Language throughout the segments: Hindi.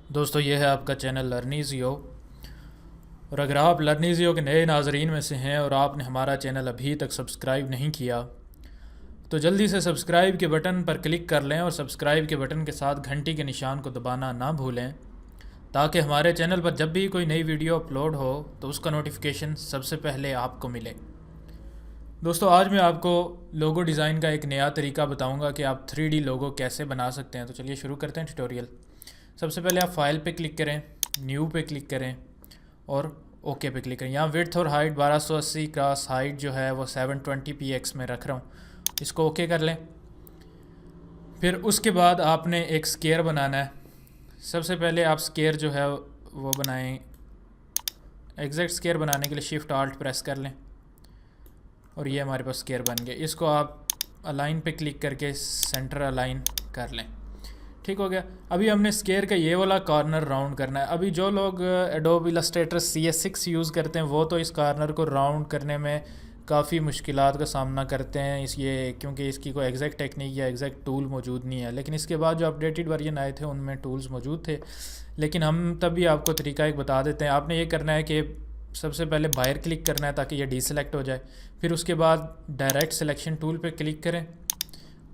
दोस्तों ये है आपका चैनल लर्निजियो। और अगर आप लर्निजियो के नए नाजरीन में से हैं और आपने हमारा चैनल अभी तक सब्सक्राइब नहीं किया तो जल्दी से सब्सक्राइब के बटन पर क्लिक कर लें और सब्सक्राइब के बटन के साथ घंटी के निशान को दबाना ना भूलें ताकि हमारे चैनल पर जब भी कोई नई वीडियो अपलोड हो तो उसका नोटिफिकेशन सबसे पहले आपको मिले। दोस्तों आज मैं आपको लोगो डिज़ाइन का एक नया तरीका बताऊंगा कि आप 3D लोगो कैसे बना सकते हैं। तो चलिए शुरू करते हैं ट्यूटोरियल। सबसे पहले आप फाइल पे क्लिक करें, न्यू पे क्लिक करें और ओके पे क्लिक करें। यहाँ विड्थ और हाइट 1280 का हाइट जो है वो 720px में रख रहा हूँ, इसको ओके कर लें। फिर उसके बाद आपने एक स्केयर बनाना है। सबसे पहले आप स्केयर जो है वो बनाएं। एग्जैक्ट स्केयर बनाने के लिए शिफ्ट आल्ट प्रेस कर लें और ये हमारे पास स्केयर बन गया। इसको आप अलाइन पे क्लिक करके सेंटर अलाइन कर लें। ठीक हो गया। अभी हमने स्केयर का ये वाला कॉर्नर राउंड करना है। अभी जो लोग एडोब इलस्ट्रेटर CS6 यूज़ करते हैं वो तो इस कॉर्नर को राउंड करने में काफ़ी मुश्किलात का सामना करते हैं क्योंकि इसकी कोई एग्जैक्ट टेक्निक या एग्जैक्ट टूल मौजूद नहीं है। लेकिन इसके बाद जो अपडेटेड वर्जन आए थे उनमें टूल्स मौजूद थे। लेकिन हम तब भी आपको तरीका एक बता देते हैं। आपने ये करना है कि सबसे पहले बाहर क्लिक करना है ताकि ये डीसेलेक्ट हो जाए। फिर उसके बाद डायरेक्ट सिलेक्शन टूल पे क्लिक करें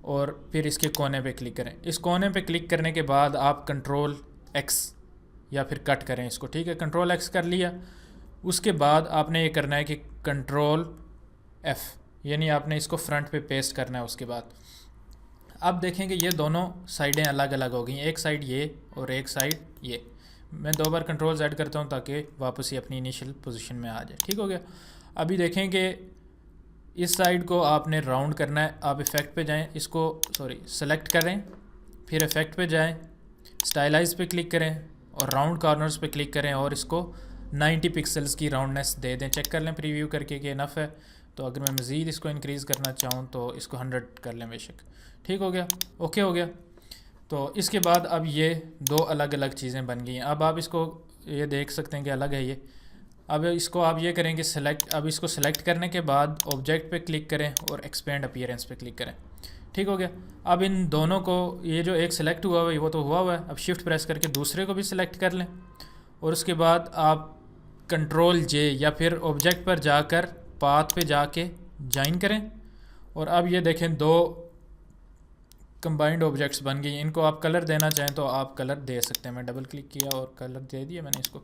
और फिर इसके कोने पे क्लिक करें। इस कोने पे क्लिक करने के बाद आप कंट्रोल X या फिर कट करें इसको। ठीक है, कंट्रोल X कर लिया। उसके बाद आपने ये करना है कि कंट्रोल F, यानी आपने इसको फ्रंट पे पेस्ट करना है। उसके बाद अब देखेंगे ये दोनों साइडें अलग अलग हो गई, एक साइड ये और एक साइड ये। मैं 2 बार कंट्रोल Z करता हूँ ताकि वापस ही अपनी इनिशियल पोजीशन में आ जाए। ठीक हो गया। अभी देखें कि इस साइड को आपने राउंड करना है। आप इफ़ेक्ट पे जाएं, सेलेक्ट करें, फिर इफ़ेक्ट पे जाएं, स्टाइलाइज पे क्लिक करें और राउंड कॉर्नर्स पे क्लिक करें और इसको 90 पिक्सल्स की राउंडनेस दे दें। चेक कर लें प्रीव्यू करके कि इनफ है। तो अगर मैं मज़ीद इसको इंक्रीज़ करना चाहूँ तो इसको 100 कर लें बेशक। ठीक हो गया, ओके हो गया। तो इसके बाद अब ये 2 अलग अलग चीज़ें बन गई हैं। अब आप इसको ये देख सकते हैं कि अलग है ये। अब इसको आप ये करेंगे सेलेक्ट। अब इसको सेलेक्ट करने के बाद ऑब्जेक्ट पे क्लिक करें और एक्सपेंड अपीयरेंस पे क्लिक करें। ठीक हो गया। अब इन दोनों को, ये जो एक सेलेक्ट हुआ हुआ है वो तो हुआ हुआ है, अब शिफ्ट प्रेस करके दूसरे को भी सिलेक्ट कर लें और उसके बाद आप कंट्रोल J या फिर ऑब्जेक्ट पर जाकर पाथ पे जाके ज्वाइन करें। और अब ये देखें 2 कंबाइंड ऑब्जेक्ट्स बन गई। इनको आप कलर देना चाहें तो आप कलर दे सकते हैं। मैं डबल क्लिक किया और कलर दे दिया मैंने इसको।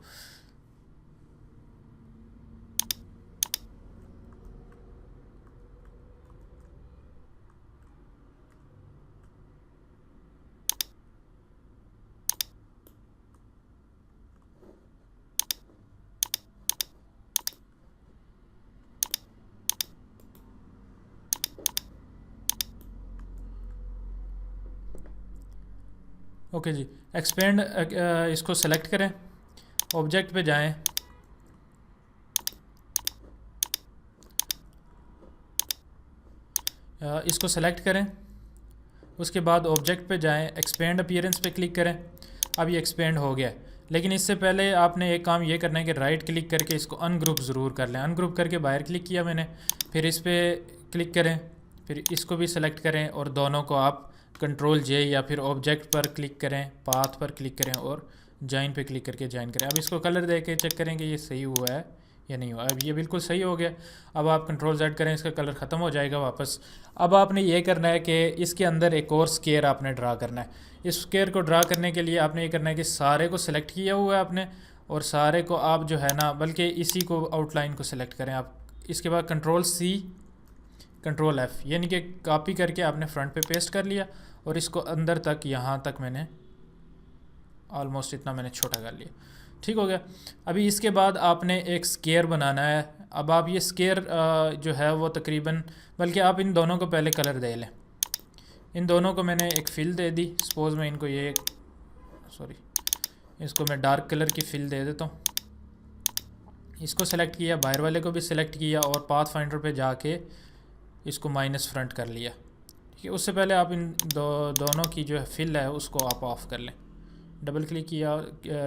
ओके जी, एक्सपेंड इसको सेलेक्ट करें, ऑब्जेक्ट पे जाएं, इसको सेलेक्ट करें। उसके बाद ऑब्जेक्ट पे जाएं, एक्सपेंड अपीयरेंस पे क्लिक करें। अब ये एक्सपेंड हो गया है। लेकिन इससे पहले आपने एक काम ये करना है कि राइट क्लिक करके इसको अनग्रुप ज़रूर कर लें। अनग्रुप करके बाहर क्लिक किया मैंने, फिर इस पर क्लिक करें, फिर इसको भी सेलेक्ट करें और दोनों को आप कंट्रोल J या फिर ऑब्जेक्ट पर क्लिक करें, पाथ पर क्लिक करें और जॉइन पे क्लिक करके जॉइन करें। अब इसको कलर दे के चेक करें कि ये सही हुआ है या नहीं हुआ। अब ये बिल्कुल सही हो गया। अब आप कंट्रोल Z करें, इसका कलर ख़त्म हो जाएगा वापस। अब आपने ये करना है कि इसके अंदर एक और स्केयर आपने ड्रा करना है। इस स्केयर को ड्रा करने के लिए आपने ये करना है कि सारे को सिलेक्ट किया हुआ है आपने और सारे को आप जो है ना, बल्कि इसी को आउटलाइन को सिलेक्ट करें आप। इसके बाद कंट्रोल C कंट्रोल F, यानी कि कॉपी करके आपने फ्रंट पे पेस्ट कर लिया और इसको अंदर तक, यहाँ तक मैंने ऑलमोस्ट इतना मैंने छोटा कर लिया। ठीक हो गया। अभी इसके बाद आपने एक स्केयर बनाना है। अब आप ये स्केयर जो है वो तकरीबन, बल्कि आप इन दोनों को पहले कलर दे लें। इन दोनों को मैंने एक फिल दे दी। सपोज़ मैं इनको इसको मैं डार्क कलर की फिल दे देता हूँ। इसको सेलेक्ट किया, बाहर वाले को भी सिलेक्ट किया और पाथ फाइंडर पे जाके इसको माइनस फ्रंट कर लिया। ठीक है, उससे पहले आप इन दोनों की जो फिल है उसको आप ऑफ़ कर लें। डबल क्लिक किया,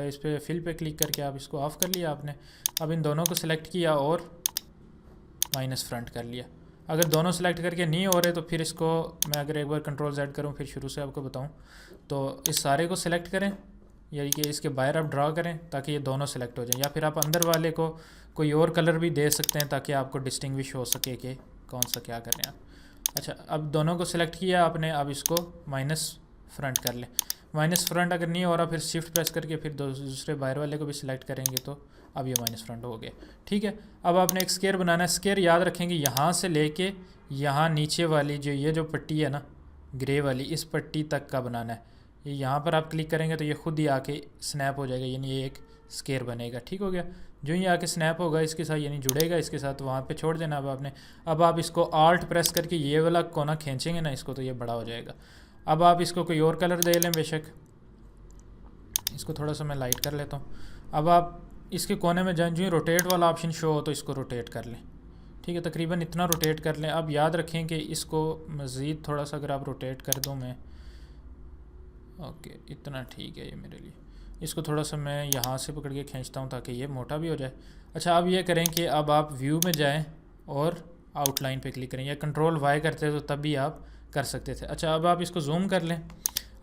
इस पर फिल पे क्लिक करके आप इसको ऑफ़ कर लिया आपने। अब इन दोनों को सिलेक्ट किया और माइनस फ्रंट कर लिया। अगर दोनों सेलेक्ट करके नहीं हो रहे तो फिर इसको मैं अगर एक बार कंट्रोल Z करूँ, फिर शुरू से आपको बताऊँ, तो इस सारे को सिलेक्ट करें यानी कि इसके बाहर आप ड्रा करें ताकि ये दोनों सेलेक्ट हो जाएं, या फिर आप अंदर वाले को कोई और कलर भी दे सकते हैं ताकि आपको डिस्टिंग्विश हो सके कि कौन सा क्या कर रहे हैं आप। अच्छा, अब दोनों को सिलेक्ट किया आपने, अब इसको माइनस फ्रंट कर लें। माइनस फ्रंट अगर नहीं हो रहा फिर शिफ्ट प्रेस करके फिर दूसरे बाहर वाले को भी सिलेक्ट करेंगे तो अब ये माइनस फ्रंट हो गया। ठीक है, अब आपने एक स्केयर बनाना है। स्केयर याद रखेंगे यहाँ से लेके यहाँ नीचे वाली जो ये जो पट्टी है ना ग्रे वाली, इस पट्टी तक का बनाना है। ये यहाँ पर आप क्लिक करेंगे तो ये खुद ही आके स्नैप हो जाएगा, यानी ये एक स्केयर बनेगा। ठीक हो गया, जो ही आके स्नैप होगा इसके साथ यानी जुड़ेगा इसके साथ, वहाँ पे छोड़ देना अब आपने। अब आप इसको आल्ट प्रेस करके ये वाला कोना खींचेंगे ना इसको तो ये बड़ा हो जाएगा। अब आप इसको कोई और कलर दे लें बेशक, इसको थोड़ा सा मैं लाइट कर लेता हूँ। अब आप इसके कोने में जो ही रोटेट वाला ऑप्शन शो हो तो इसको रोटेट कर लें। ठीक है, तकरीबन इतना रोटेट कर लें। अब याद रखें कि इसको मज़ीद थोड़ा सा अगर आप रोटेट कर दूँ मैं, ओके इतना ठीक है ये मेरे लिए। इसको थोड़ा सा मैं यहाँ से पकड़ के खींचता हूँ ताकि ये मोटा भी हो जाए। अच्छा, अब ये करें कि अब आप व्यू में जाएं और आउटलाइन पे क्लिक करें, या कंट्रोल वाई करते तो तब भी आप कर सकते थे। अच्छा, अब आप इसको जूम कर लें।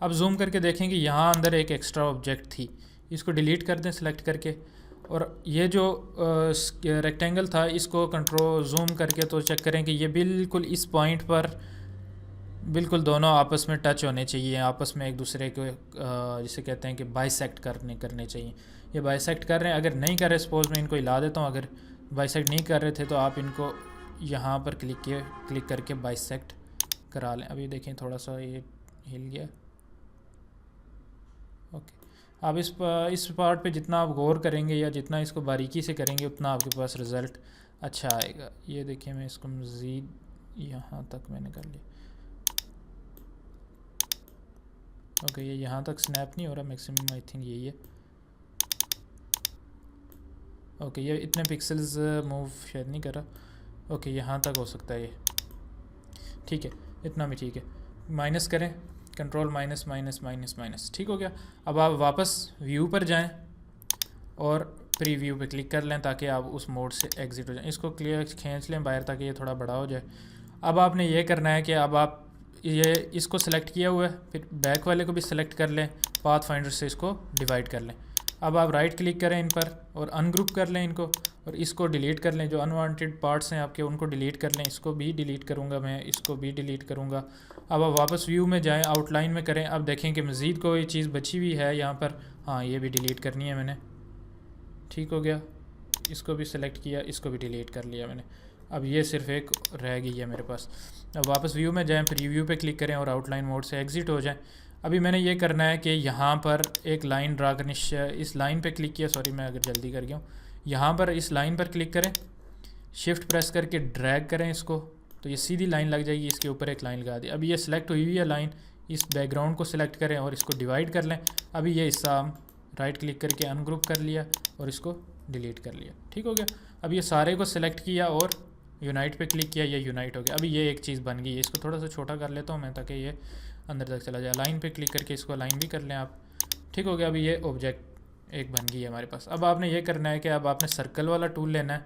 अब जूम करके देखें कि यहाँ अंदर एक एक्स्ट्रा ऑब्जेक्ट थी, इसको डिलीट कर दें सेलेक्ट करके। और ये जो रेक्टेंगल था इसको कंट्रोल जूम करके तो चेक करें कि ये बिल्कुल इस पॉइंट पर बिल्कुल दोनों आपस में टच होने चाहिए, आपस में एक दूसरे को जिसे कहते हैं कि बाइसेक्ट करने चाहिए। ये बाइसेक्ट कर रहे हैं, अगर नहीं कर रहे सपोज मैं इनको हिला देता हूँ, अगर बाइसेक्ट नहीं कर रहे थे तो आप इनको यहाँ पर क्लिक करके बाइसेक्ट करा लें। अभी देखें थोड़ा सा ये हिल गया। ओके, अब इस पार्ट पे जितना आप गौर करेंगे या जितना इसको बारीकी से करेंगे उतना आपके पास रिज़ल्ट अच्छा आएगा। ये देखिए मैं इसको मज़ीद यहाँ तक मैंने कर लिया। ओके, ये यहाँ तक स्नैप नहीं हो रहा, मैक्सिमम आई थिंक यही है। ओके, ये इतने पिक्सल्स मूव शायद नहीं कर रहा। ओके, यहाँ तक हो सकता है ये। ठीक है, इतना भी ठीक है। माइनस करें, control minus minus minus minus, ठीक हो गया। अब आप वापस व्यू पर जाएं और प्रीव्यू पे क्लिक कर लें ताकि आप उस मोड से एग्ज़िट हो जाएं। इसको क्लियर खींच लें बाहर ताकि ये थोड़ा बड़ा हो जाए। अब आपने ये करना है कि अब आप ये इसको सेलेक्ट किया हुआ है, फिर बैक वाले को भी सिलेक्ट कर लें, पाथ फाइंडर से इसको डिवाइड कर लें। अब आप राइट क्लिक करें इन पर और अनग्रुप कर लें इनको, और इसको डिलीट कर लें। जो अनवांटेड पार्ट्स हैं आपके उनको डिलीट कर लें। इसको भी डिलीट करूँगा मैं, इसको भी डिलीट करूँगा। अब आप वापस व्यू में जाएं, आउटलाइन में करें। अब देखें कि मज़ीद कोई चीज़ बची हुई है यहाँ पर। हाँ, ये भी डिलीट करनी है मैंने। ठीक हो गया, इसको भी सिलेक्ट किया, इसको भी डिलीट कर लिया मैंने। अब ये सिर्फ एक रह गई है मेरे पास। अब वापस व्यू में जाएं, प्रीव्यू पे क्लिक करें और आउटलाइन मोड से एग्ज़िट हो जाएं। अभी मैंने ये करना है कि यहाँ पर एक लाइन ड्रा करनी। इस लाइन पे क्लिक किया, सॉरी मैं अगर जल्दी कर गया हूँ। यहाँ पर इस लाइन पर क्लिक करें, शिफ्ट प्रेस करके ड्रैग करें इसको, तो ये सीधी लाइन लग जाएगी। इसके ऊपर एक लाइन लगा दी। अभी ये सिलेक्ट हुई हुई है लाइन, इस बैकग्राउंड को सिलेक्ट करें और इसको डिवाइड कर लें। अभी ये हिस्सा हम राइट क्लिक करके अनग्रुप कर लिया और इसको डिलीट कर लिया। ठीक हो गया। अब ये सारे को सिलेक्ट किया और यूनाइट पे क्लिक किया, ये यूनाइट हो गया। अभी ये एक चीज़ बन गई है। इसको थोड़ा सा छोटा कर लेता हूँ मैं ताकि ये अंदर तक चला जाए। लाइन पे क्लिक करके इसको लाइन भी कर लें आप। ठीक हो गया, अभी ये ऑब्जेक्ट एक बन गई है हमारे पास। अब आपने ये करना है कि अब आपने सर्कल वाला टूल लेना है।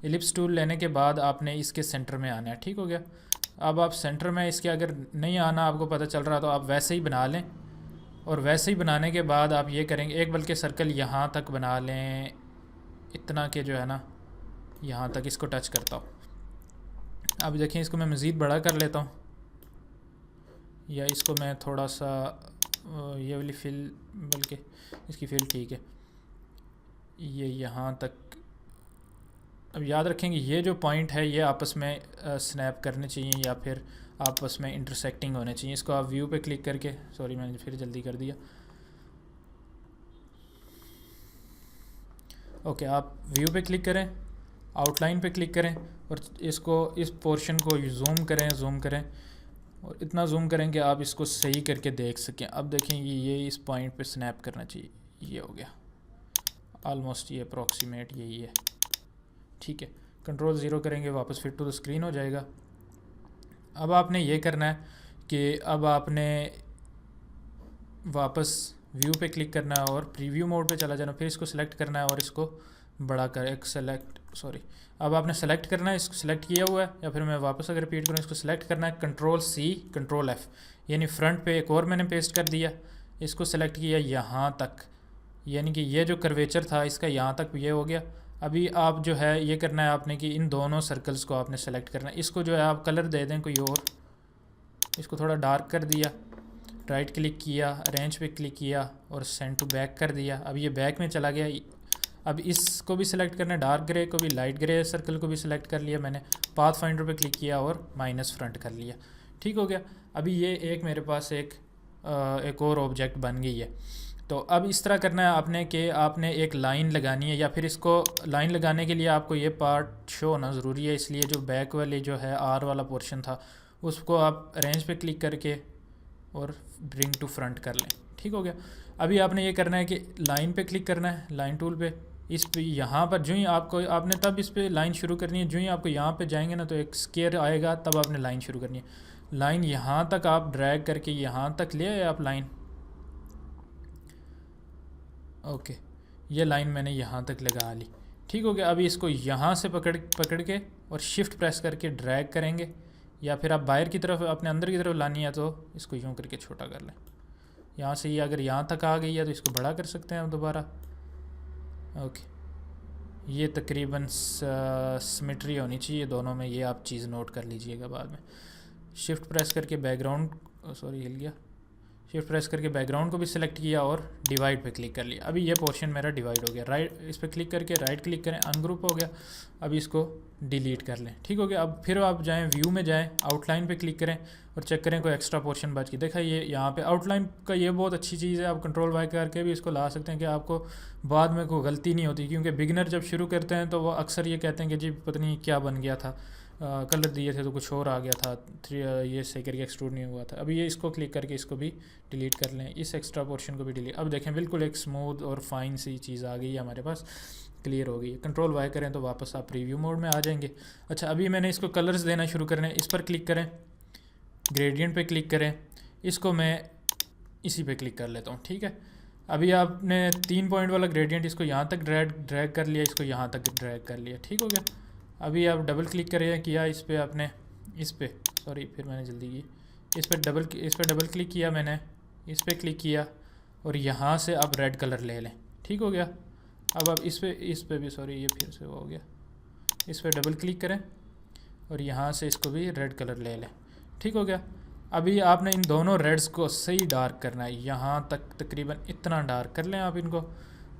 एलिप्स टूल लेने के बाद आपने इसके सेंटर में आना है। ठीक हो गया। अब आप सेंटर में इसके अगर नहीं आना आपको पता चल रहा तो आप वैसे ही बना लें, और वैसे ही बनाने के बाद आप ये करेंगे, एक बल्कि सर्कल यहाँ तक बना लें, इतना के जो है ना यहाँ तक इसको टच करता हूँ। अब देखें इसको मैं मज़ीद बड़ा कर लेता हूँ, या इसको मैं थोड़ा सा ये वाली फिल, बल्कि इसकी फिल ठीक है, ये यहाँ तक। अब याद रखेंगे ये जो पॉइंट है ये आपस में स्नैप करने चाहिए या फिर आपस में इंटरसेक्टिंग होने चाहिए। इसको आप व्यू पे क्लिक करके, सॉरी मैंने फिर जल्दी कर दिया। ओके, आप व्यू पे क्लिक करें, आउटलाइन पे क्लिक करें और इसको इस पोर्शन को जूम करें और इतना जूम करें कि आप इसको सही करके देख सकें। अब देखें ये इस पॉइंट पे स्नैप करना चाहिए। ये हो गया ऑलमोस्ट, ये अप्रॉक्सीमेट यही है। ठीक है, कंट्रोल 0 करेंगे, वापस फिट टू द स्क्रीन हो जाएगा। अब आपने ये करना है कि अब आपने वापस व्यू पे क्लिक करना है और प्रीव्यू मोड पे चला जाना, फिर इसको सिलेक्ट करना है और इसको बड़ा कर अब आपने सेलेक्ट करना है। इसको सिलेक्ट किया हुआ है, या फिर मैं वापस अगर रिपीट करूँ, इसको सिलेक्ट करना है, कंट्रोल C कंट्रोल F, यानी फ्रंट पे एक और मैंने पेस्ट कर दिया, इसको सेलेक्ट किया यहाँ तक, यानी कि ये जो कर्वेचर था इसका यहाँ तक ये हो गया। अभी आप जो है ये करना है आपने कि इन दोनों सर्कल्स को आपने सेलेक्ट करना है। इसको जो है आप कलर दे दें कोई और, इसको थोड़ा डार्क कर दिया, राइट क्लिक किया, अरेंज पे क्लिक किया और सेंड टू बैक कर दिया। अब ये बैक में चला गया। अब इसको भी सिलेक्ट करना है, डार्क ग्रे को भी, लाइट ग्रे सर्कल को भी सिलेक्ट कर लिया मैंने, पाथ फाइंडर पे क्लिक किया और माइनस फ्रंट कर लिया। ठीक हो गया। अभी ये एक मेरे पास एक और ऑब्जेक्ट बन गई है। तो अब इस तरह करना है आपने कि आपने एक लाइन लगानी है, या फिर इसको लाइन लगाने के लिए आपको ये पार्ट शो होना ज़रूरी है। इसलिए जो बैक वाली जो है आर वाला पोर्शन था उसको आप अरेंज पे क्लिक करके और ब्रिंग टू फ्रंट कर लें। ठीक हो गया। अभी आपने ये करना है कि लाइन पे क्लिक करना है, लाइन टूल पे, इस पे यहाँ पर जो ही आपने तब इस पे लाइन शुरू करनी है। जो ही आपको यहाँ पे जाएंगे ना तो एक स्क्वायर आएगा, तब आपने लाइन शुरू करनी है। लाइन यहाँ तक आप ड्रैग करके यहाँ तक ले आए आप लाइन। ओके, ये लाइन मैंने यहाँ तक लगा ली। ठीक हो गया। अभी इसको यहाँ से पकड़ के और शिफ्ट प्रेस करके ड्रैग करेंगे, या फिर आप बाहर की तरफ अपने अंदर की तरफ लानी है तो इसको यूँ करके छोटा कर लें। यहाँ से ये अगर यहाँ तक आ गई है तो इसको बड़ा कर सकते हैं आप दोबारा। ओके, ये तकरीबन सिमेट्री होनी चाहिए दोनों में, ये आप चीज़ नोट कर लीजिएगा बाद में। शिफ्ट प्रेस करके बैकग्राउंड, सॉरी हिल गया, शिफ्ट प्रेस करके बैकग्राउंड को भी सिलेक्ट किया और डिवाइड पे क्लिक कर लिया। अभी ये पोर्शन मेरा डिवाइड हो गया। राइट इस पर क्लिक करके राइट क्लिक करें, अनग्रुप हो गया। अभी इसको डिलीट कर लें। ठीक हो गया। अब फिर आप जाएं व्यू में, जाएं आउटलाइन पे क्लिक करें और चेक करें कोई एक्स्ट्रा पोर्शन बच गया। देखा ये यहाँ पे आउटलाइन का ये बहुत अच्छी चीज़ है, आप कंट्रोल वाई करके भी इसको ला सकते हैं कि आपको बाद में कोई गलती नहीं होती। क्योंकि बिगिनर जब शुरू करते हैं तो वो अक्सर ये कहते हैं कि जी पता नहीं क्या बन गया था, कलर दिए थे तो कुछ और आ गया था, ये सही करके एक्सट्रूड नहीं हुआ था। अभी ये इसको क्लिक करके इसको भी डिलीट कर लें, इस एक्स्ट्रा पोर्शन को भी डिलीट। अब देखें बिल्कुल एक स्मूथ और फाइन सी चीज़ आ गई है हमारे पास, क्लियर हो गई है। कंट्रोल वाई करें तो वापस आप प्रीव्यू मोड में आ जाएंगे। अच्छा, अभी मैंने इसको कलर्स देना शुरू करने, इस पर क्लिक करें, ग्रेडियंट पे क्लिक करें, इसको मैं इसी पे क्लिक कर लेता हूँ। ठीक है। अभी आपने 3 पॉइंट वाला ग्रेडियंट इसको यहाँ तक ड्रैग कर लिया, इसको यहाँ तक ड्रैग कर लिया। ठीक हो गया। अभी आप डबल क्लिक करें किया इस पर, आपने इस पर, सॉरी फिर मैंने जल्दी की, इस पर डबल क्लिक किया मैंने, इस पर क्लिक किया और यहाँ से आप रेड कलर ले लें। ठीक हो गया। अब आप इस पर भी, सॉरी ये फिर से हो गया, इस पर डबल क्लिक करें और यहाँ से इसको भी रेड कलर ले लें। ठीक हो गया। अभी आपने इन दोनों रेड्स को सही डार्क करना है, यहाँ तक तकरीबन इतना डार्क कर लें आप इनको।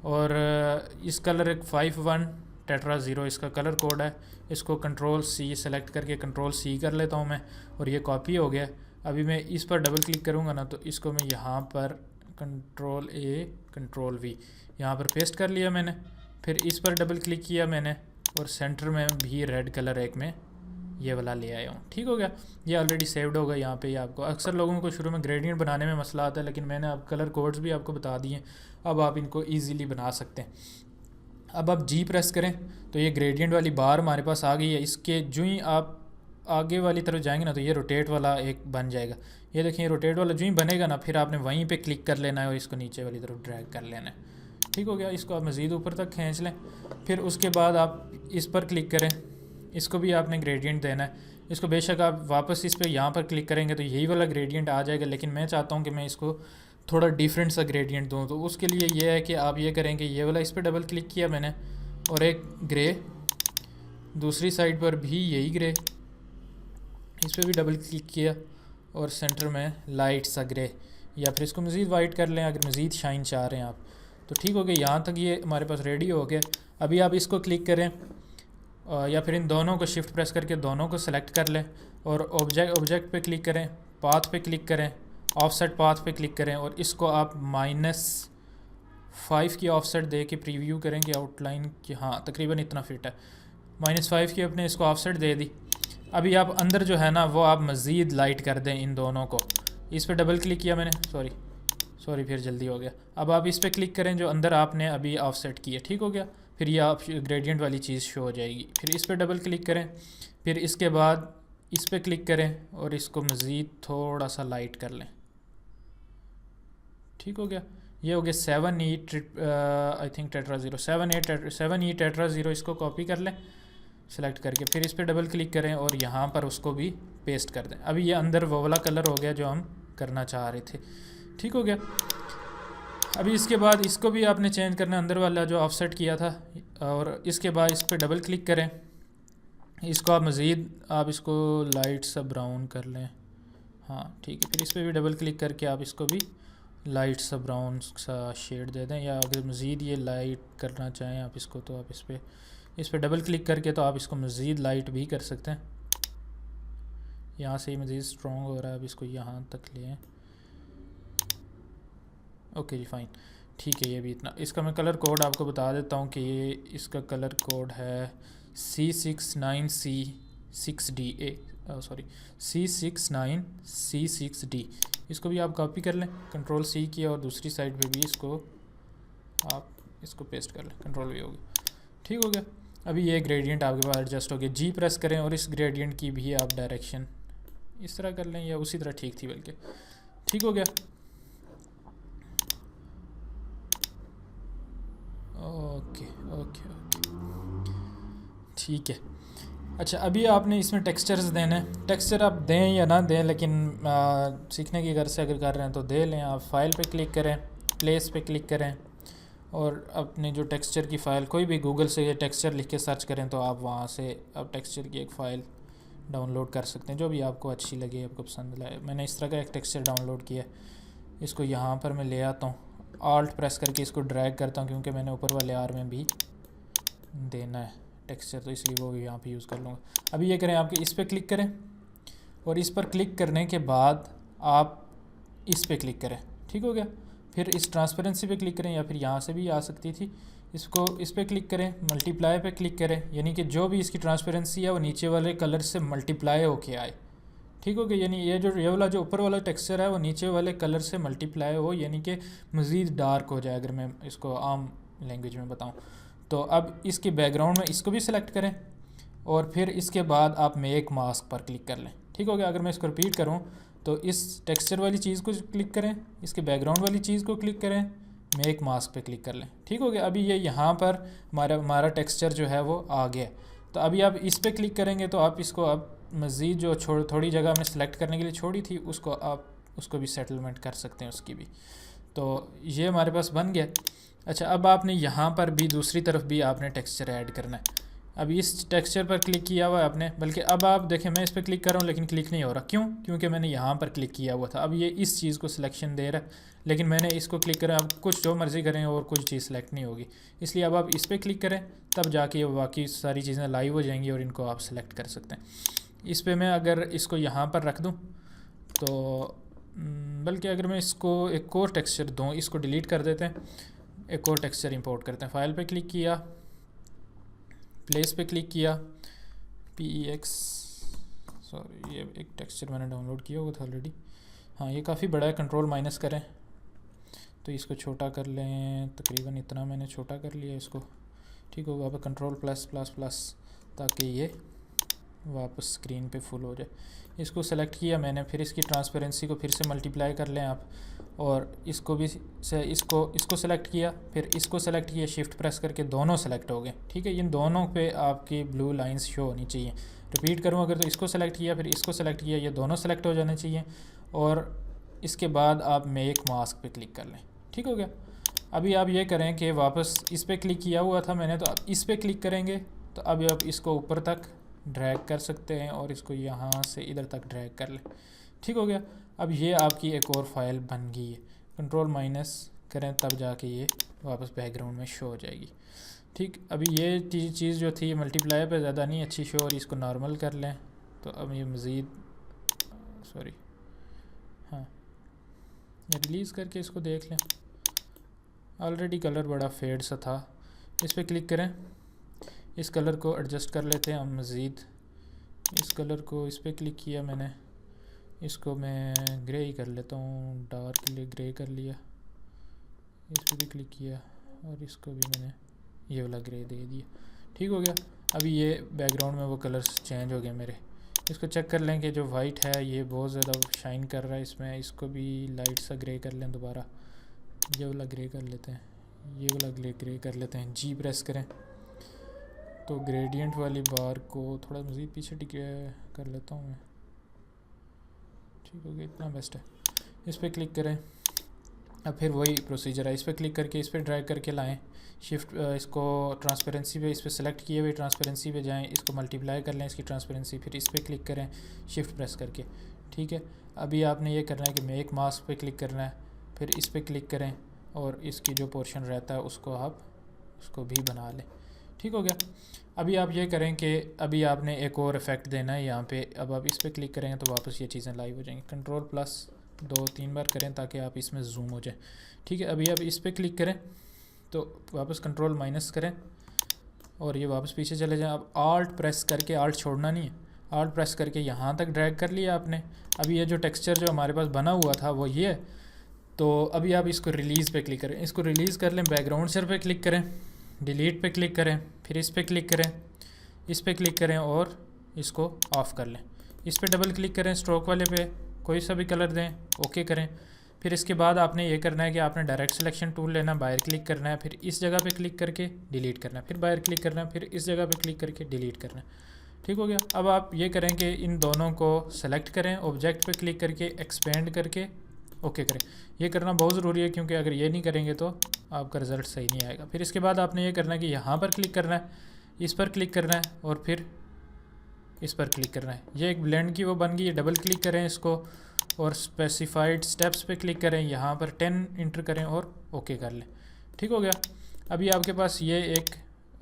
और इस कलर एक 51 टेट्रा 0 इसका कलर कोड है। इसको कंट्रोल सी सेलेक्ट करके कंट्रोल सी कर लेता हूँ मैं, और ये कॉपी हो गया। अभी मैं इस पर डबल क्लिक करूँगा ना तो इसको मैं यहाँ पर कंट्रोल ए कंट्रोल वी यहाँ पर पेस्ट कर लिया मैंने। फिर इस पर डबल क्लिक किया मैंने और सेंटर में भी रेड कलर एक में ये वाला ले आया हूँ। ठीक हो गया। ये ऑलरेडी सेव्ड होगा यहाँ पे। आपको अक्सर लोगों को शुरू में ग्रेडियंट बनाने में मसला आता है, लेकिन मैंने अब कलर कोड्स भी आपको बता दिए, अब आप इनको ईज़िली बना सकते हैं। अब आप जी प्रेस करें तो ये ग्रेडियंट वाली बार हमारे पास आ गई है। इसके जो ही आप आगे वाली तरफ जाएंगे ना तो ये रोटेट वाला एक बन जाएगा। ये देखिए रोटेट वाला जो ही बनेगा ना, फिर आपने वहीं पे क्लिक कर लेना है और इसको नीचे वाली तरफ ड्रैग कर लेना है। ठीक हो गया। इसको आप मज़ीद ऊपर तक खींच लें। फिर उसके बाद आप इस पर क्लिक करें, इसको भी आपने ग्रेडियंट देना है। इसको बेशक आप वापस इस पर यहाँ पर क्लिक करेंगे तो यही वाला ग्रेडियंट आ जाएगा, लेकिन मैं चाहता हूँ कि मैं इसको थोड़ा डिफरेंट सा ग्रेडियंट दूँ। तो उसके लिए ये है कि आप ये करेंगे, ये वाला इस पर डबल क्लिक किया मैंने और एक ग्रे, दूसरी साइड पर भी यही ग्रे, इस पर भी डबल क्लिक किया और सेंटर में लाइट सा ग्रे, या फिर इसको मज़ीद वाइट कर लें अगर मज़ीद शाइन चाह रहे हैं आप। तो ठीक हो गया। यहाँ तक ये हमारे पास रेडी हो गया। अभी आप इसको क्लिक करें या फिर इन दोनों को शिफ्ट प्रेस करके दोनों को सेलेक्ट कर लें और ऑब्जेक्ट पे क्लिक करें, पाथ पे क्लिक करें, ऑफसेट पाथ पे क्लिक करें और इसको आप -5 की ऑफसेट दे के प्रीव्यू करेंगे आउटलाइन की। हाँ, तकरीबन इतना फिट है। -5 की अपने इसको ऑफसेट दे दी। अभी आप अंदर जो है ना वो आप मज़ीद लाइट कर दें इन दोनों को। इस पर डबल क्लिक किया मैंने, सॉरी फिर जल्दी हो गया। अब आप इस पर क्लिक करें जो अंदर आपने अभी ऑफसेट की है। ठीक हो गया। फिर ये आप ग्रेडियंट वाली चीज़ शो हो जाएगी। फिर इस पर डबल क्लिक करें, फिर इसके बाद इस पर क्लिक करें और इसको मज़ीद थोड़ा सा लाइट कर लें। ठीक हो गया। ये हो गया 7E I think tetra 0, 7E tetra 0। इसको कॉपी कर लें सेलेक्ट करके, फिर इस पर डबल क्लिक करें और यहाँ पर उसको भी पेस्ट कर दें। अभी ये अंदर वो वाला कलर हो गया जो हम करना चाह रहे थे। ठीक हो गया। अभी इसके बाद इसको भी आपने चेंज करना, अंदर वाला जो ऑफसेट किया था, और इसके बाद इस पर डबल क्लिक करें। इसको आप मज़ीद आप इसको लाइट सा ब्राउन कर लें। हाँ ठीक है, फिर इस पर भी डबल क्लिक करके आप इसको भी लाइट सा ब्राउन सा शेड दे दें, या अगर मज़ीद ये लाइट करना चाहें आप इसको, तो आप इस पर डबल क्लिक करके तो आप इसको मज़ीद लाइट भी कर सकते हैं। यहाँ से ही मज़ीद स्ट्रॉन्ग हो रहा है, अब इसको यहाँ तक ले आएं। ओके जी फाइन, ठीक है। ये भी इतना, इसका मैं कलर कोड आपको बता देता हूँ कि ये इसका कलर कोड है C69C6D सॉरी C69C6D। इसको भी आप कॉपी कर लें, कंट्रोल C किया और दूसरी साइड पे भी इसको आप इसको पेस्ट कर लें, कंट्रोल V हो गया, ठीक हो गया। अभी ये ग्रेडियंट आपके पास एडजस्ट हो गया। जी प्रेस करें और इस ग्रेडियंट की भी आप डायरेक्शन इस तरह कर लें, या उसी तरह ठीक थी बल्कि, ठीक हो गया। ओके ओके ओके, ठीक है। अच्छा, अभी आपने इसमें टेक्सचर्स देने हैं। टेक्सचर आप दें या ना दें, लेकिन सीखने की गर्ज से अगर कर रहे हैं तो दे लें। आप फाइल पे क्लिक करें, प्लेस पे क्लिक करें, और अपने जो टेक्सचर की फ़ाइल, कोई भी गूगल से ये टेक्सचर लिख के सर्च करें तो आप वहाँ से आप टेक्सचर की एक फ़ाइल डाउनलोड कर सकते हैं, जो भी आपको अच्छी लगे, आपको पसंद लाए। मैंने इस तरह का एक टेक्सचर डाउनलोड किया, इसको यहाँ पर मैं ले आता हूँ, ऑल्ट प्रेस करके इसको ड्रैग करता हूँ, क्योंकि मैंने ऊपर वाले आर में भी देना है टेक्सचर, तो इसलिए वो यहाँ पे यूज़ कर लूँगा। अभी ये करें, आपके इस पर क्लिक करें, और इस पर क्लिक करने के बाद आप इस पर क्लिक करें, ठीक हो गया। फिर इस ट्रांसपेरेंसी पे क्लिक करें, या फिर यहाँ से भी आ सकती थी। इसको इस पर क्लिक करें, मल्टीप्लाई पे क्लिक करें, यानी कि जो भी इसकी ट्रांसपेरेंसी है वो नीचे वाले कलर से मल्टीप्लाई होके आए, ठीक हो गया। यानी ये वाला जो ऊपर वाला टेक्सचर है वो नीचे वाले कलर से मल्टीप्लाई हो, यानी कि मज़ीद डार्क हो जाए, अगर मैं इसको आम लैंग्वेज में बताऊँ तो। अब इसके बैकग्राउंड में इसको भी सिलेक्ट करें, और फिर इसके बाद आप मेक मास्क पर क्लिक कर लें, ठीक हो गया। अगर मैं इसको रिपीट करूँ तो इस टेक्सचर वाली चीज़ को क्लिक करें, इसके बैकग्राउंड वाली चीज़ को क्लिक करें, मेक मास्क पे क्लिक कर लें, ठीक हो गया। अभी ये यहाँ पर हमारा टेक्सचर जो है वो आ गया। तो अभी आप इस पर क्लिक करेंगे तो आप इसको अब मज़ीद जो थोड़ी जगह हमने सेलेक्ट करने के लिए छोड़ी थी, उसको आप उसको भी सेटलमेंट कर सकते हैं, उसकी भी। तो ये हमारे पास बन गया। अच्छा, अब आपने यहाँ पर भी दूसरी तरफ भी आपने टेक्सचर ऐड करना है। अब इस टेक्सचर पर क्लिक किया हुआ है आपने, बल्कि अब आप देखें मैं इस पर क्लिक कर रहा हूँ लेकिन क्लिक नहीं हो रहा, क्यों? क्योंकि मैंने यहाँ पर क्लिक किया हुआ था। अब ये इस चीज़ को सिलेक्शन दे रहा है, लेकिन मैंने इसको क्लिक करा, अब कुछ जो मर्ज़ी करें और कुछ चीज़ सेलेक्ट नहीं होगी। इसलिए अब आप इस पर क्लिक करें, तब जाके ये बाकी सारी चीज़ें लाइव हो जाएंगी और इनको आप सेलेक्ट कर सकते हैं। इस पर मैं अगर इसको यहाँ पर रख दूँ तो बल्कि अगर मैं इसको एक और टेक्सचर दूँ, इसको डिलीट कर देते हैं, एक और टेक्सचर इंपोर्ट करते हैं। फाइल पे क्लिक किया, प्लेस पे क्लिक किया, PEX सॉरी, ये एक टेक्सचर मैंने डाउनलोड किया हुआ था ऑलरेडी। हाँ, ये काफ़ी बड़ा है, कंट्रोल माइनस करें तो इसको छोटा कर लें, तकरीबन इतना मैंने छोटा कर लिया इसको, ठीक होगा। अब कंट्रोल प्लस प्लस प्लस, ताकि ये वापस स्क्रीन पे फुल हो जाए। इसको सेलेक्ट किया मैंने, फिर इसकी ट्रांसपेरेंसी को फिर से मल्टीप्लाई कर लें आप, और इसको भी से इसको सेलेक्ट किया, फिर इसको सेलेक्ट किया, शिफ्ट प्रेस करके दोनों सेलेक्ट हो गए, ठीक है। इन दोनों पे आपकी ब्लू लाइंस शो होनी चाहिए। रिपीट करूँ अगर, तो इसको सेलेक्ट किया, फिर इसको सेलेक्ट किया, ये दोनों सेलेक्ट हो जाने चाहिए, और इसके बाद आप मेक मास्क पे क्लिक कर लें, ठीक हो गया। अभी आप ये करें कि वापस इस पर क्लिक किया हुआ था मैंने, तो अब इस पर क्लिक करेंगे तो अभी आप इसको ऊपर तक ड्रैग कर सकते हैं, और इसको यहाँ से इधर तक ड्रैग कर लें, ठीक हो गया। अब ये आपकी एक और फाइल बन गई है। कंट्रोल माइनस करें तब जाके ये वापस बैकग्राउंड में शो हो जाएगी, ठीक। अभी ये चीज़ जो थी मल्टीप्लाई पे ज़्यादा नहीं अच्छी शो, और इसको नॉर्मल कर लें तो अब ये मज़ीद सॉरी, हाँ, ये रिलीज़ करके इसको देख लें। ऑलरेडी कलर बड़ा फेड सा था। इस पर क्लिक करें, इस कलर को एडजस्ट कर लेते हैं हम मज़ीद। इस कलर को इस पर क्लिक किया मैंने, इसको मैं ग्रे ही कर लेता हूँ, डार्क के लिए ग्रे कर लिया। इस पर भी क्लिक किया और इसको भी मैंने ये वाला ग्रे दे दिया, ठीक हो गया। अभी ये बैकग्राउंड में वो कलर्स चेंज हो गए मेरे। इसको चेक कर लें कि जो वाइट है ये बहुत ज़्यादा शाइन कर रहा है इसमें, इसको भी लाइट सा ग्रे कर लें दोबारा। ये वाला ग्रे कर लेते हैं, ये वाला ग्रे कर लेते हैं। जी प्रेस करें तो ग्रेडियंट वाली बार को थोड़ा मज़ीद पीछे कर लेता हूँ मैं, ठीक हो गया, इतना बेस्ट है। इस पर क्लिक करें, अब फिर वही प्रोसीजर है, इस पर क्लिक करके इस पर ड्रैग करके लाएं, शिफ्ट इसको ट्रांसपेरेंसी पे इस पर सेलेक्ट किए हुए ट्रांसपेरेंसी पे जाएं, इसको मल्टीप्लाई कर लें इसकी ट्रांसपेरेंसी, फिर इस पर क्लिक करें शिफ्ट प्रेस करके। ठीक है, अभी आपने ये करना है कि मेक मास्क पे क्लिक करना है, फिर इस पर क्लिक करें और इसकी जो पोर्शन रहता है उसको आप उसको भी बना लें। ठीक हो गया। अभी आप ये करें कि अभी आपने एक और इफ़ेक्ट देना है यहाँ पे। अब आप इस पर क्लिक करेंगे तो वापस ये चीज़ें लाइव हो जाएंगी। कंट्रोल प्लस 2-3 बार करें ताकि आप इसमें जूम हो जाए। ठीक है, अभी आप इस पर क्लिक करें तो वापस कंट्रोल माइनस करें और ये वापस पीछे चले जाएं। अब आल्ट प्रेस करके, आल्ट छोड़ना नहीं है, आल्ट प्रेस करके यहाँ तक ड्रैग कर लिया आपने। अभी ये जो टेक्सचर जो हमारे पास बना हुआ था वो ये है। तो अभी आप इसको रिलीज़ पे क्लिक करें, इसको रिलीज़ कर लें, बैकग्राउंड शेयर पे क्लिक करें, डिलीट पे क्लिक करें, फिर इस पे क्लिक करें, इस पे क्लिक करें और इसको ऑफ़ कर लें। इस पे डबल क्लिक करें, स्ट्रोक वाले पे कोई सा भी कलर दें, ओके करें। फिर इसके बाद आपने ये करना है कि आपने डायरेक्ट सिलेक्शन टूल लेना, बाहर क्लिक करना है, फिर इस जगह पे क्लिक करके डिलीट करना है, फिर बाहर क्लिक करना है, फिर इस जगह पे क्लिक करके डिलीट करना है। ठीक हो गया। अब आप ये करें कि इन दोनों को सेलेक्ट करें, ऑब्जेक्ट पे क्लिक करके एक्सपेंड करके ओके करें। ये करना बहुत ज़रूरी है क्योंकि अगर ये नहीं करेंगे तो आपका रिज़ल्ट सही नहीं आएगा। फिर इसके बाद आपने ये करना है कि यहाँ पर क्लिक करना है, इस पर क्लिक करना है और फिर इस पर क्लिक करना है। ये एक ब्लेंड की वो बन गई है, डबल क्लिक करें इसको और स्पेसिफाइड स्टेप्स पे क्लिक करें, यहाँ पर 10 इंटर करें और ओके कर लें। ठीक हो गया। अभी आपके पास ये एक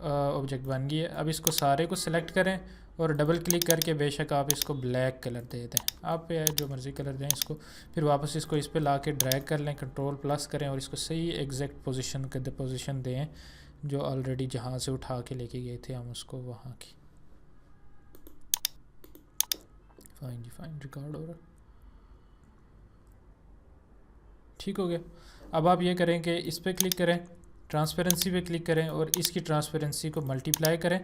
ऑब्जेक्ट बन गई है। अब इसको सारे को सिलेक्ट करें और डबल क्लिक करके बेशक आप इसको ब्लैक कलर दे दें, आप पे जो मर्ज़ी कलर दें इसको। फिर वापस इसको इस पे ला के ड्रैग कर लें, कंट्रोल प्लस करें और इसको सही एग्जैक्ट पोजीशन दें जो ऑलरेडी जहाँ से उठा के लेके गए थे हम उसको वहाँ की। फाइन जी फाइन, रिकॉर्ड हो रहा। ठीक हो गया। अब आप ये करें कि इस पर क्लिक करें, ट्रांसपेरेंसी पे क्लिक करें और इसकी ट्रांसपेरेंसी को मल्टीप्लाई करें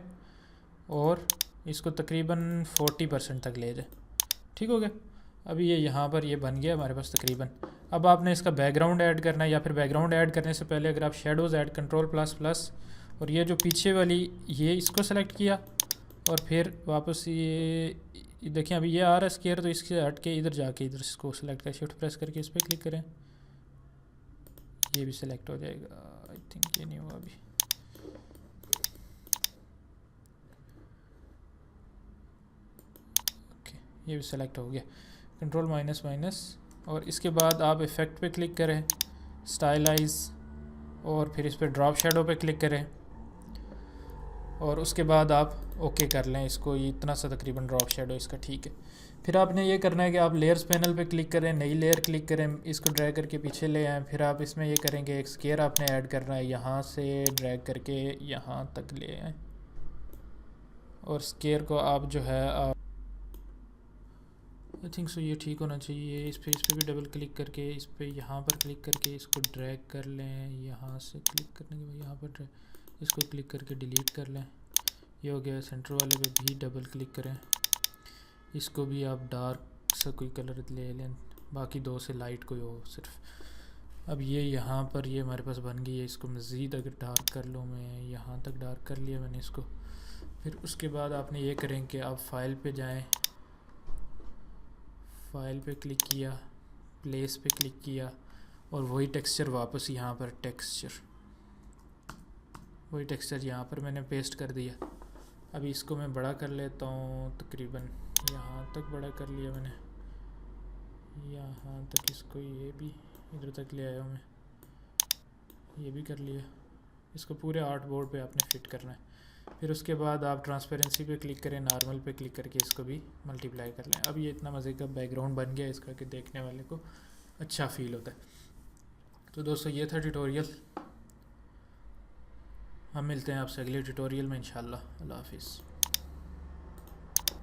और इसको तकरीबन 40% तक ले जाए। ठीक हो गया। अभी ये यहाँ पर ये बन गया हमारे पास तकरीबन। अब आपने इसका बैकग्राउंड ऐड करना है, या फिर बैकग्राउंड ऐड करने से पहले अगर आप shadows add, control plus plus और ये जो पीछे वाली ये इसको सेलेक्ट किया और फिर वापस ये देखिए अभी ये आ रहा है स्केयर, तो इसके हट के इधर जाके इधर इसको सेलेक्ट कर शिफ्ट प्रेस करके इस पर क्लिक करें, ये भी सिलेक्ट हो जाएगा। आई थिंक ये नहीं हुआ अभी। ओके, ये भी सिलेक्ट हो गया। कंट्रोल माइनस माइनस और इसके बाद आप इफ़ेक्ट पे क्लिक करें, स्टाइलाइज और फिर इस पर ड्रॉप शेडो पे क्लिक करें और उसके बाद आप ओके कर लें इसको। ये इतना सा तकरीबन ड्रॉप शेडो इसका ठीक है। फिर आपने ये करना है कि आप लेयर्स पैनल पे क्लिक करें, नई लेयर क्लिक करें, इसको ड्रैग करके पीछे ले आएँ। फिर आप इसमें ये करेंगे एक स्केयर आपने ऐड करना है, यहाँ से ड्रैग करके यहाँ तक ले आएँ और स्केयर को आप जो है आप आई थिंक सो ये ठीक होना चाहिए। इस पर भी डबल क्लिक करके इस पर यहाँ पर क्लिक करके इसको ड्रैग कर लें, यहाँ से क्लिक करने के बाद यहाँ पर इसको क्लिक करके डिलीट कर लें। ये हो गया। सेंटर वाले पे भी डबल क्लिक करें, इसको भी आप डार्क सा कोई कलर ले लें, बाकी दो से लाइट कोई हो सिर्फ। अब ये यहाँ पर ये हमारे पास बन गई है। इसको मज़ीद अगर डार्क कर लूँ मैं, यहाँ तक डार्क कर लिया मैंने इसको। फिर उसके बाद आपने ये करें कि आप फाइल पे जाएं, फाइल पे क्लिक किया, प्लेस पे क्लिक किया और वही टेक्सचर वापस यहाँ पर वही टेक्सचर यहाँ पर मैंने पेस्ट कर दिया। अभी इसको मैं बड़ा कर लेता हूँ, तकरीबन यहाँ तक बड़ा कर लिया मैंने, यहाँ तक इसको ये भी इधर तक ले आया हूँ मैं, ये भी कर लिया। इसको पूरे आर्ट बोर्ड पे आपने फिट करना है। फिर उसके बाद आप ट्रांसपेरेंसी पे क्लिक करें, नॉर्मल पे क्लिक करके इसको भी मल्टीप्लाई कर लें। अब ये इतना मज़े का बैकग्राउंड बन गया इसका कि देखने वाले को अच्छा फील होता है। तो दोस्तों ये था ट्यूटोरियल। हम मिलते हैं आपसे अगले ट्यूटोरियल में इंशाल्लाह। अल्लाह हाफिज़।